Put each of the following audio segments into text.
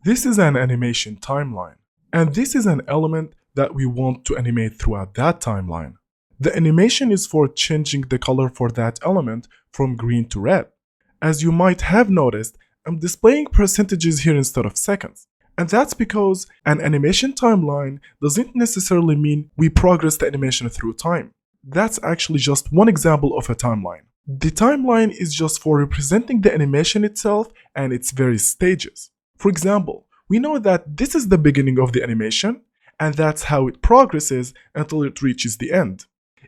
This is an animation timeline, and this is an element that we want to animate throughout that timeline. The animation is for changing the color for that element from green to red. As you might have noticed, I'm displaying percentages here instead of seconds. And that's because an animation timeline doesn't necessarily mean we progress the animation through time. That's actually just one example of a timeline. The timeline is just for representing the animation itself and its various stages. For example, we know that this is the beginning of the animation, and that's how it progresses until it reaches the end.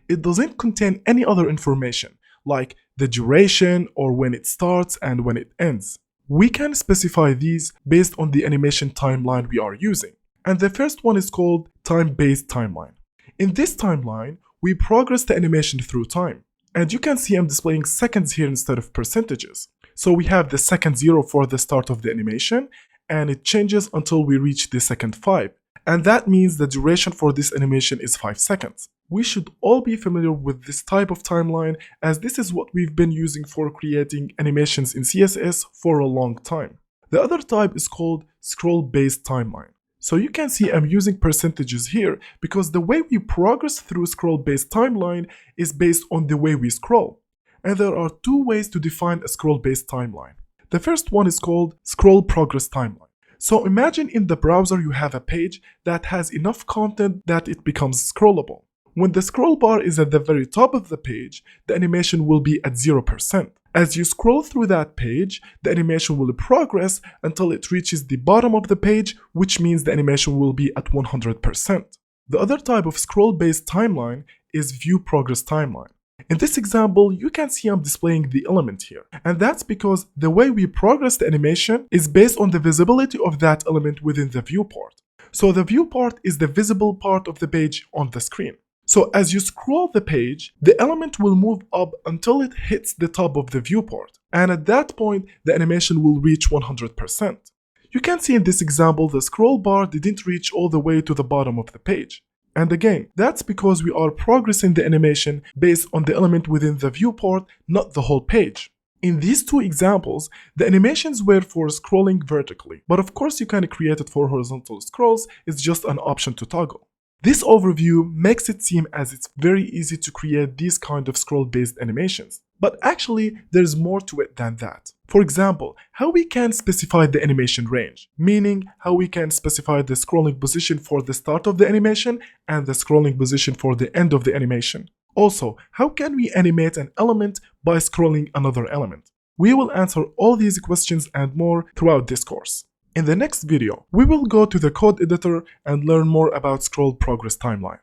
It doesn't contain any other information, like the duration or when it starts and when it ends. We can specify these based on the animation timeline we are using. And the first one is called time-based timeline. In this timeline, we progress the animation through time. And you can see I'm displaying seconds here instead of percentages. So we have the second 0 for the start of the animation, and it changes until we reach the second 5. And that means the duration for this animation is 5 seconds. We should all be familiar with this type of timeline, as this is what we've been using for creating animations in CSS for a long time. The other type is called scroll-based timeline. So you can see I'm using percentages here because the way we progress through scroll-based timeline is based on the way we scroll. And there are two ways to define a scroll-based timeline. The first one is called scroll progress timeline. So imagine in the browser you have a page that has enough content that it becomes scrollable. When the scroll bar is at the very top of the page, the animation will be at 0%. As you scroll through that page, the animation will progress until it reaches the bottom of the page, which means the animation will be at 100%. The other type of scroll-based timeline is view progress timeline. In this example, you can see I'm displaying the element here. And that's because the way we progress the animation is based on the visibility of that element within the viewport. So the viewport is the visible part of the page on the screen. So as you scroll the page, the element will move up until it hits the top of the viewport. And at that point, the animation will reach 100%. You can see in this example, the scroll bar didn't reach all the way to the bottom of the page. And again, that's because we are progressing the animation based on the element within the viewport, not the whole page. In these two examples, the animations were for scrolling vertically, but of course you can create it for horizontal scrolls, it's just an option to toggle. This overview makes it seem as it's very easy to create these kind of scroll-based animations. But actually, there's more to it than that. For example, how we can specify the animation range, meaning how we can specify the scrolling position for the start of the animation and the scrolling position for the end of the animation. Also, how can we animate an element by scrolling another element? We will answer all these questions and more throughout this course. In the next video, we will go to the code editor and learn more about scroll progress timeline.